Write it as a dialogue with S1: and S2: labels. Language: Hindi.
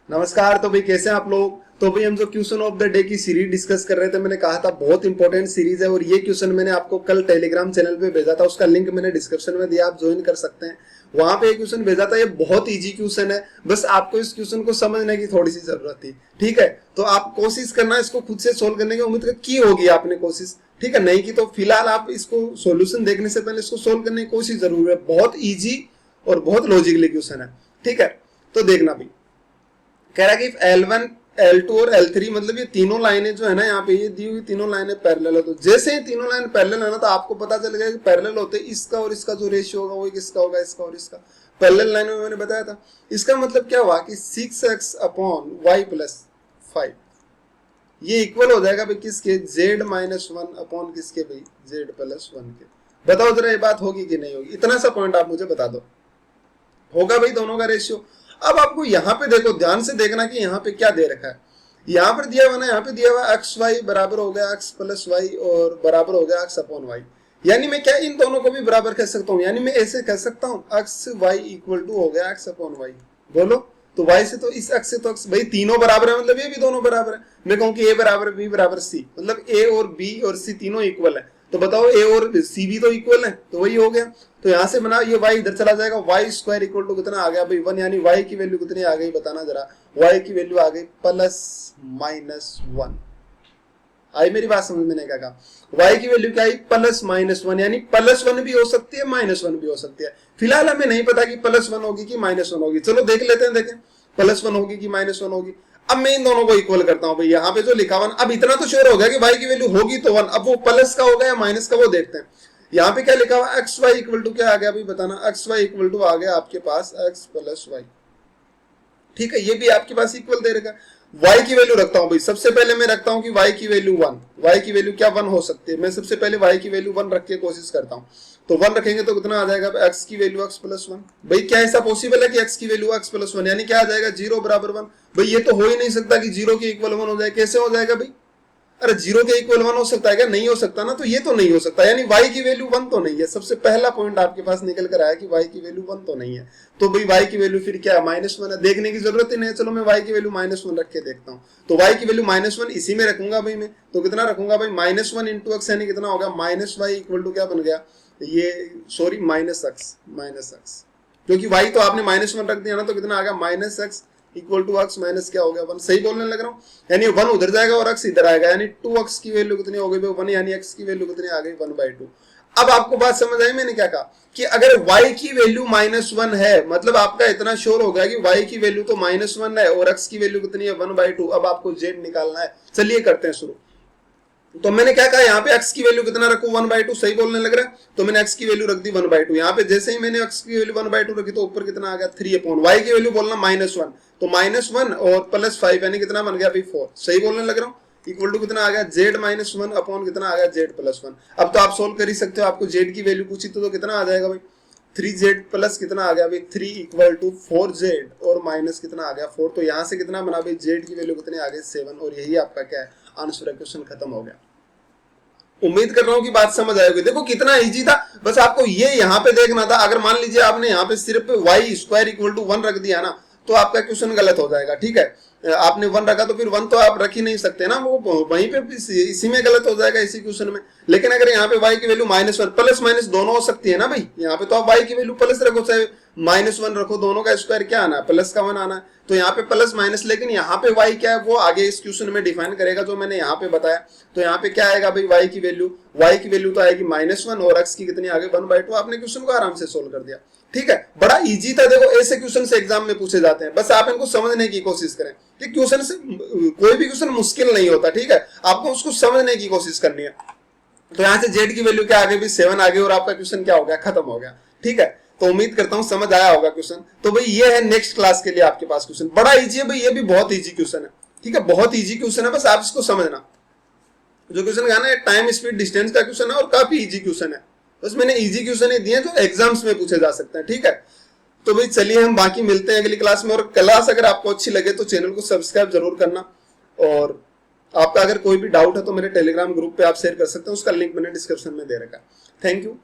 S1: नमस्कार। तो भाई कैसे हैं आप लोग। तो भाई हम जो क्वेश्चन ऑफ द डे की सीरीज डिस्कस कर रहे थे, मैंने कहा था बहुत इंपॉर्टेंट सीरीज है और ये क्वेश्चन मैंने आपको कल टेलीग्राम चैनल पे भेजा था, उसका लिंक मैंने डिस्क्रिप्शन में दिया, आप ज्वाइन कर सकते हैं। वहां पे एक क्वेश्चन भेजा था, ये बहुत इजी क्वेश्चन है, बस आपको इस क्वेश्चन को समझने की थोड़ी सी जरूरत थी। ठीक है, तो आप कोशिश करना इसको खुद से सोल्व करने की, उम्मीद की होगी आपने कोशिश। ठीक है, नहीं की तो फिलहाल आप इसको सोल्यूशन देखने से पहले इसको सोल्व करने की कोशिश जरूर है। बहुत ईजी और बहुत लॉजिकली क्वेश्चन है। ठीक है, तो देखना भी कह रहा है कि L1 L2 और L3 मतलब ये तीनों लाइनें जो है ना, यहाँ पे ये दी हुई तीनों लाइनें पैरेलल है। तो जैसे ही तीनों लाइन पैरेलल है ना, तो आपको पता चल गया कि पैरेलल होते इसका और इसका जो रेशियो होगा वो किसका होगा, इसका और इसका। पैरेलल लाइन में मैंने बताया था। इसका मतलब क्या हुआ कि 6x अपॉन y प्लस 5 ये इक्वल हो जाएगा भाई किसके, z माइनस 1 अपॉन किसके भाई, z प्लस 1 के। बताओ जरा ये बात होगी कि नहीं होगी, इतना सा पॉइंट आप मुझे बता दो। होगा भाई दोनों का रेशियो। अब आपको यहाँ पे देखो, ध्यान से देखना कि यहाँ पे क्या दे रखा है। यहाँ पर दिया हुआ ना, यहाँ पे दिया हुआ एक्स वाई बराबर हो गया एक्स प्लस वाई और बराबर हो गया एक्स अपॉन वाई। यानी मैं क्या इन दोनों को भी बराबर कह सकता हूँ, यानी मैं ऐसे कह सकता हूँ एक्स वाई इक्वल टू हो गया एक्स अपॉन वाई। बोलो तो वाई से तो इस एक्स से तो एक्स, भाई तीनों बराबर है मतलब ये भी दोनों बराबर है। मैं कहूँ कि ए बराबर बी बराबर सी, मतलब ए और बी और सी तीनों इक्वल है। तो बताओ ए और सी भी तो इक्वल है, तो वही हो गया। तो यहां से बना ये y इधर चला जाएगा, y स्क्वायर इक्वल टू कितना आ गया भाई 1, यानी y की वैल्यू कितनी आ गई बताना जरा। y की वैल्यू आ गई प्लस माइनस 1। आई मेरी बात समझ में नहीं क्या कहा। y की वैल्यू क्या आई, प्लस माइनस 1, यानी प्लस 1 भी हो सकती है माइनस 1 भी हो सकती है। फिलहाल हमें नहीं पता कि प्लस 1 होगी कि माइनस 1 होगी, चलो देख लेते हैं, देखें प्लस 1 होगी कि माइनस 1 होगी। अब मैं इन दोनों को इक्वल करता हूं भाई, यहाँ पे जो लिखा हुआ, अब इतना तो श्योर हो गया कि y की वैल्यू होगी तो 1, अब वो प्लस का होगा या माइनस का वो देखते हैं। यहाँ पे क्या लिखा हुआ, एक्स वाई इक्वल टू क्या आ गया भाई बताना, एक्स वाई इक्वल टू आ गया आपके पास एक्स प्लस वाई। ठीक है, ये भी आपके पास इक्वल दे रखा। y की वैल्यू रखता हूं भाई, सबसे पहले मैं रखता हूं कि y की वैल्यू 1, y की वैल्यू क्या 1 हो सकती है। मैं सबसे पहले y की वैल्यू 1 रख के कोशिश करता हूं। तो 1 रखेंगे तो कितना आ जाएगा, x की वैल्यू x प्लस 1। भाई क्या ऐसा पॉसिबल है कि x की वैल्यू x प्लस 1, यानी क्या आ जाएगा 0 बराबर 1। भाई ये तो हो ही नहीं सकता कि 0 के इक्वल 1 हो जाए, कैसे हो जाएगा भाई। अरे 0 के इक्वल 1 हो सकता है क्या, नहीं हो सकता ना। तो ये तो नहीं हो सकता, यानी y की वैल्यू 1 तो नहीं है। सबसे पहला पॉइंट आपके पास निकल कर आया कि y की वैल्यू 1 तो नहीं है। तो भाई y की वैल्यू फिर क्या है, माइनस 1 है, देखने की जरूरत ही नहीं है। चलो मैं y की वैल्यू माइनस 1 रख के देखता हूँ। तो y की वैल्यू माइनस 1 इसी में रखूंगा भाई मैं। तो कितना रखूंगा भाई, माइनस 1 इंटू एक्स, यानी कितना होगा माइनस वाई इक्वल टू क्या बन गया, ये सॉरी माइनस एक्स, क्योंकि y तो आपने माइनस 1 रख दिया ना, तो कितना आ गया minus x equal to x minus क्या हो गया 1। सही बोलने लग रहा हूँ, यानी 1 उधर जाएगा और x इधर आएगा, यानी 2x की वैल्यू कितनी हो गई 1, यानी x की वैल्यू कितनी आ गई 1/2। अब आपको बात समझ आई मैंने क्या कहा कि अगर y की वैल्यू माइनस 1 है, मतलब आपका इतना श्योर हो गया कि y की वैल्यू तो माइनस 1 है और x की वैल्यू कितनी है 1/2। अब आपको z निकालना है, चलिए करते हैं शुरू। तो मैंने क्या कहा, यहाँ पे x की वैल्यू कितना रखू 1/2, सही बोलने लग रहा है। तो मैंने x की वैल्यू रख दी 1/2। यहाँ पे जैसे ही मैंने x की वैल्यू 1/2 रखी तो ऊपर कितना आ गया 3 अपॉन, y की वैल्यू बोलना -1, तो -1 और प्लस 5 यानी कितना बन गया भाई 4। सही बोलने लग रहा हूँ, इक्वल टू कितना आ गया z माइनस 1 अपॉन कितना आ गया z प्लस 1। अब तो आप सोल्व कर ही सकते हो, आपको z की वैल्यू पूछी तो कितना आ जाएगा भाई 3z प्लस कितना आ गया भाई 3 इक्वल टू 4z और माइनस कितना आ गया 4। तो यहाँ से कितना बना भाई z की वैल्यू कितनी आ गई 7, और यही आपका क्या है आंसर है। क्वेश्चन खत्म हो गया। उम्मीद कर रहा हूं कि बात समझ आएगी। देखो कितना इजी था, बस आपको ये यहाँ पे देखना था। अगर मान लीजिए आपने यहाँ पे सिर्फ y स्क्वायर इक्वल टू 1 रख दिया ना, तो आपका क्वेश्चन गलत हो जाएगा। ठीक है, आपने 1 रखा तो फिर 1 तो आप रख ही नहीं सकते ना, वो वहीं पे इसी में गलत हो जाएगा इसी क्वेश्चन में। लेकिन अगर यहाँ पे y की वैल्यू -1 प्लस माइनस दोनों हो सकती है ना भाई, यहाँ पे तो आप y की वैल्यू प्लस रखो चाहे -1 रखो, दोनों का स्क्वायर क्या आना है प्लस का 1 आना है। तो यहाँ पे प्लस माइनस, लेकिन यहाँ पे y क्या है वो आगे इस क्वेश्चन में डिफाइन करेगा जो मैंने यहाँ पे बताया। तो यहाँ पे क्या आएगा भाई y की वैल्यू तो आएगी -1 और x की कितनी आ गई 1/2। आपने क्वेश्चन को आराम से सोल्व कर दिया। ठीक है, बड़ा इजी था। देखो ऐसे क्वेश्चन से एग्जाम में पूछे जाते हैं, बस आप इनको समझने की कोशिश करें कि क्वेश्चन से कोई भी क्वेश्चन मुश्किल नहीं होता। ठीक है, आपको उसको समझने की कोशिश करनी है। तो यहाँ से z की वैल्यू क्या आ गई भाई 7 आ गई और आपका क्वेश्चन क्या हो गया, खत्म हो गया। ठीक है, तो उम्मीद करता हूं समझ आया होगा क्वेश्चन। तो भाई ये है नेक्स्ट क्लास के लिए आपके पास क्वेश्चन, बड़ा इजी है भाई, ये भी बहुत इजी क्वेश्चन है। ठीक है, बहुत इजी क्वेश्चन है, बस आप इसको समझना। जो क्वेश्चन है ना टाइम स्पीड डिस्टेंस का क्वेश्चन है और काफी इजी क्वेश्चन है। बस मैंने इजी क्वेश्चन ही दिए जो एग्जाम्स में पूछे जा सकते हैं। ठीक है, तो भाई चलिए हम बाकी मिलते हैं अगली क्लास में। और क्लास अगर आपको अच्छी लगे तो चैनल को सब्सक्राइब जरूर करना, और आपका अगर कोई भी डाउट है तो मेरे टेलीग्राम ग्रुप पे आप शेयर कर सकते हैं, उसका लिंक मैंने डिस्क्रिप्शन में दे रखा है। Thank you.